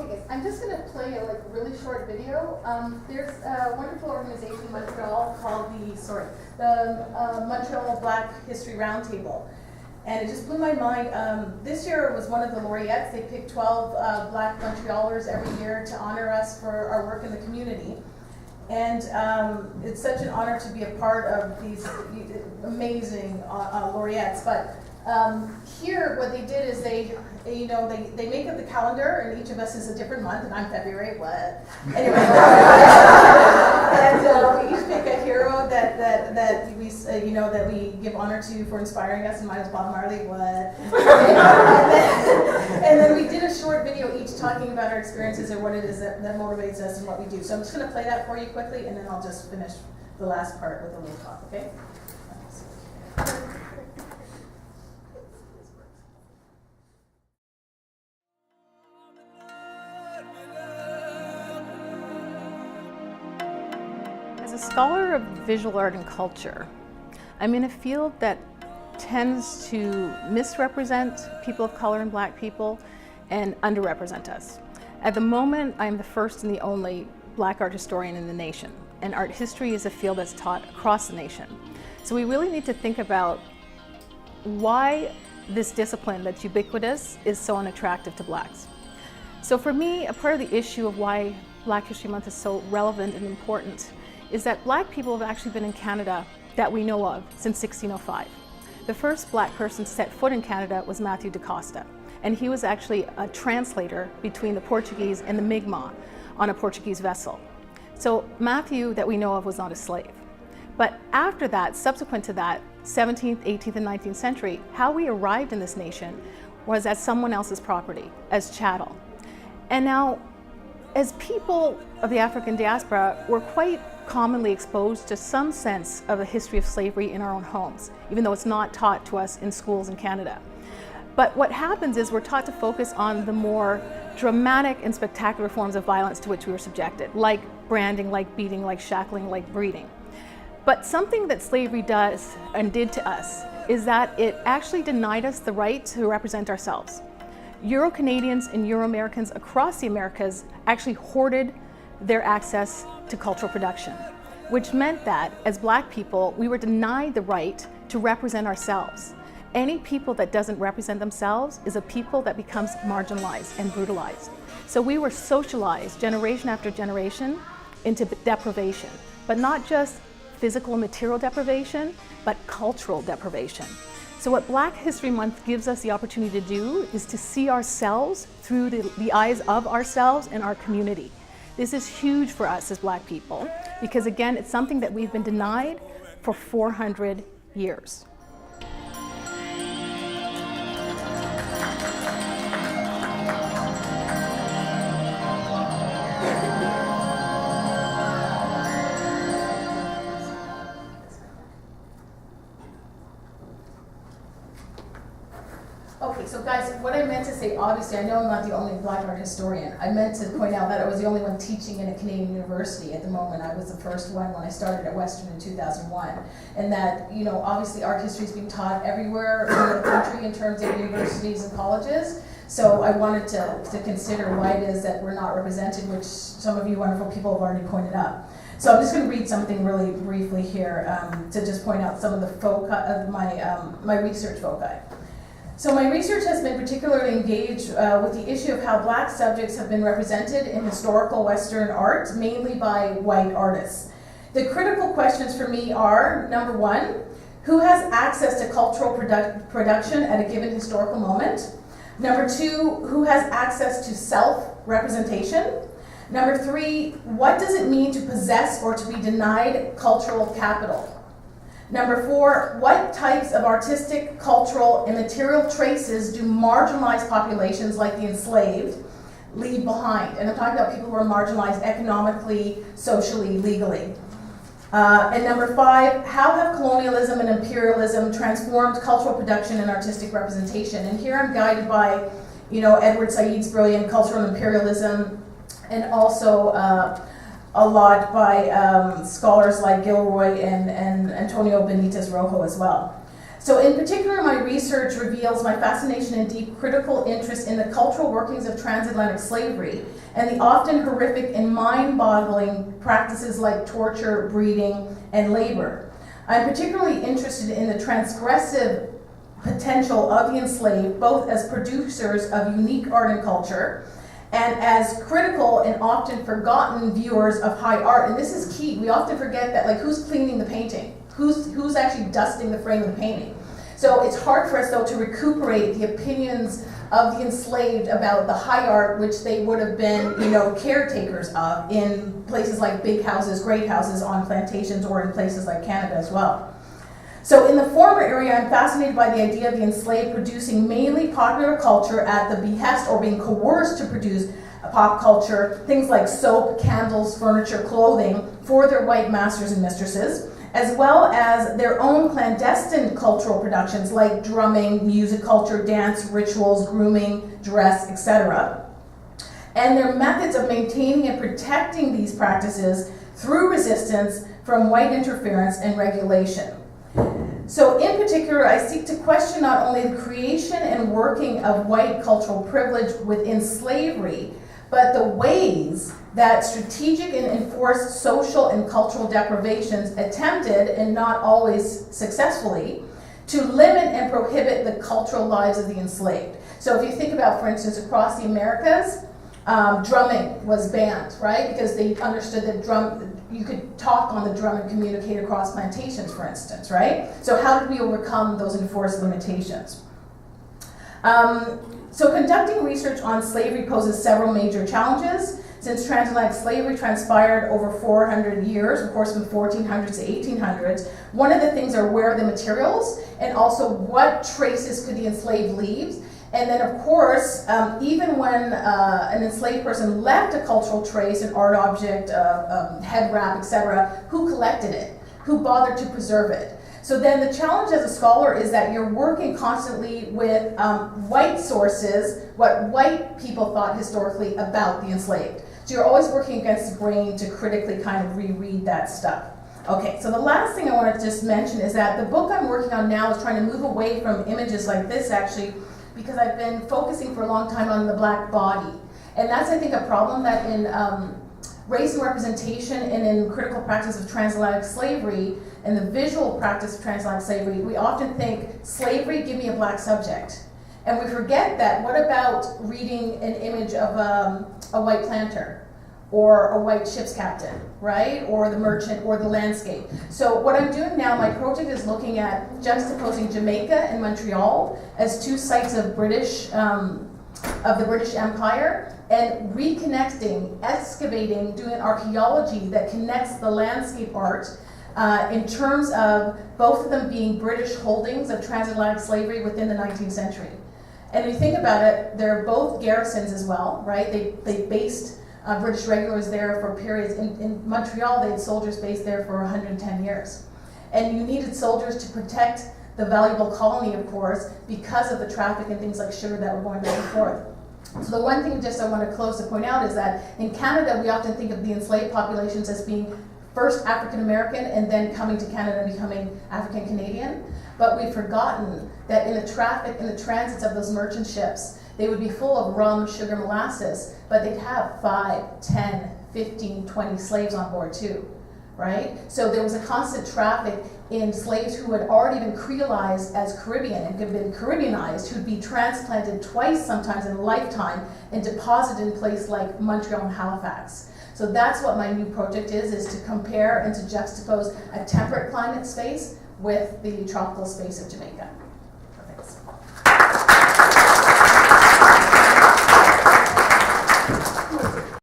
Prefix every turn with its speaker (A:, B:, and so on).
A: Okay guys, I'm just going to play a really short video. There's a wonderful organization in Montreal called the Montreal Black History Roundtable. And it just blew my mind. This year was one of the laureates. They picked 12 Black Montrealers every year to honor us for our work in the community. And it's such an honor to be a part of these amazing laureates. But here, what they did is they make up the calendar, and each of us is a different month, and I'm February, what? Anyway, and we each pick a hero that we give honor to for inspiring us, and mine was Bob Marley, what? and then we did a short video each talking about our experiences and what it is that motivates us and what we do. So I'm just going to play that for you quickly, and then I'll just finish the last part with a little talk, okay?
B: As a scholar of visual art and culture, I'm in a field that tends to misrepresent people of color and Black people and underrepresent us. At the moment, I'm the first and the only Black art historian in the nation, and art history is a field that's taught across the nation. So we really need to think about why this discipline that's ubiquitous is so unattractive to Blacks. So for me, a part of the issue of why Black History Month is so relevant and important is that Black people have actually been in Canada that we know of since 1605. The first Black person to set foot in Canada was Matthew da Costa, and he was actually a translator between the Portuguese and the Mi'kmaq on a Portuguese vessel. So Matthew, that we know of, was not a slave. But after that, subsequent to that, 17th, 18th, and 19th century, how we arrived in this nation was as someone else's property, as chattel. And now, as people of the African diaspora, we're quite commonly exposed to some sense of a history of slavery in our own homes, even though it's not taught to us in schools in Canada. But what happens is we're taught to focus on the more dramatic and spectacular forms of violence to which we were subjected, like branding, like beating, like shackling, like breeding. But something that slavery does and did to us is that it actually denied us the right to represent ourselves. Euro-Canadians and Euro-Americans across the Americas actually hoarded their access to cultural production, which meant that as Black people, we were denied the right to represent ourselves. Any people that doesn't represent themselves is a people that becomes marginalized and brutalized. So we were socialized generation after generation into deprivation, but not just physical and material deprivation, but cultural deprivation. So what Black History Month gives us the opportunity to do is to see ourselves through the eyes of ourselves and our community. This is huge for us as Black people because, again, it's something that we've been denied for 400 years.
A: Okay, so guys, what I meant to say, obviously, I know I'm not the only Black art historian. I meant to point out that I was the only one teaching in a Canadian university at the moment. I was the first one when I started at Western in 2001. And that, obviously art history is being taught everywhere in the country in terms of universities and colleges. So I wanted to consider why it is that we're not represented, which some of you wonderful people have already pointed out. So I'm just going to read something really briefly here to just point out some of the foci of my research foci. So my research has been particularly engaged with the issue of how Black subjects have been represented in historical Western art, mainly by white artists. The critical questions for me are, number one, who has access to cultural production at a given historical moment? Number two, who has access to self-representation? Number three, what does it mean to possess or to be denied cultural capital? Number four, what types of artistic, cultural, and material traces do marginalized populations like the enslaved leave behind? And I'm talking about people who are marginalized economically, socially, legally. And number five, how have colonialism and imperialism transformed cultural production and artistic representation? And here I'm guided by, Edward Said's brilliant Cultural Imperialism, and also a lot by scholars like Gilroy and Antonio Benitez Rojo as well. So in particular, my research reveals my fascination and deep critical interest in the cultural workings of transatlantic slavery and the often horrific and mind-boggling practices like torture, breeding, and labor. I'm particularly interested in the transgressive potential of the enslaved, both as producers of unique art and culture, and as critical and often forgotten viewers of high art. And this is key. We often forget that, like, who's cleaning the painting? Who's actually dusting the frame of the painting? So it's hard for us, though, to recuperate the opinions of the enslaved about the high art, which they would have been, caretakers of in places like big houses, great houses on plantations, or in places like Canada as well. So in the former area, I'm fascinated by the idea of the enslaved producing mainly popular culture at the behest or being coerced to produce pop culture, things like soap, candles, furniture, clothing, for their white masters and mistresses, as well as their own clandestine cultural productions like drumming, music culture, dance, rituals, grooming, dress, etc. And their methods of maintaining and protecting these practices through resistance from white interference and regulation. So in particular, I seek to question not only the creation and working of white cultural privilege within slavery, but the ways that strategic and enforced social and cultural deprivations attempted, and not always successfully, to limit and prohibit the cultural lives of the enslaved. So if you think about, for instance, across the Americas, drumming was banned, right? Because they understood that you could talk on the drum and communicate across plantations, for instance, right? So how did we overcome those enforced limitations? So conducting research on slavery poses several major challenges. Since transatlantic slavery transpired over 400 years, of course from the 1400s to 1800s, one of the things are where are the materials, and also what traces could the enslaved leave. And then of course, even when an enslaved person left a cultural trace, an art object, head wrap, etc., who collected it? Who bothered to preserve it? So then the challenge as a scholar is that you're working constantly with white sources, what white people thought historically about the enslaved. So you're always working against the grain to critically kind of reread that stuff. Okay, so the last thing I want to just mention is that the book I'm working on now is trying to move away from images like this, actually, because I've been focusing for a long time on the black body. And that's, I think, a problem that in race and representation and in critical practice of transatlantic slavery and the visual practice of transatlantic slavery, we often think, slavery, give me a black subject. And we forget that, what about reading an image of a white planter or a white ship's captain, right? Or the merchant or the landscape. So what I'm doing now, my project is looking at juxtaposing Jamaica and Montreal as two sites of the British Empire, and reconnecting, excavating, doing archaeology that connects the landscape art in terms of both of them being British holdings of transatlantic slavery within the 19th century. And if you think about it, they're both garrisons as well, right? They based British regulars there for periods. In Montreal, they had soldiers based there for 110 years. And you needed soldiers to protect the valuable colony, of course, because of the traffic and things like sugar that were going back and forth. So the one thing just I want to close to point out is that in Canada, we often think of the enslaved populations as being first African American and then coming to Canada and becoming African Canadian. But we've forgotten that in the traffic, in the transits of those merchant ships, they would be full of rum, sugar, molasses, but they'd have 5, 10, 15, 20 slaves on board too, right? So there was a constant traffic in slaves who had already been creolized as Caribbean and had been Caribbeanized, who'd be transplanted twice sometimes in a lifetime and deposited in places like Montreal and Halifax. So that's what my new project is to compare and to juxtapose a temperate climate space with the tropical space of Jamaica.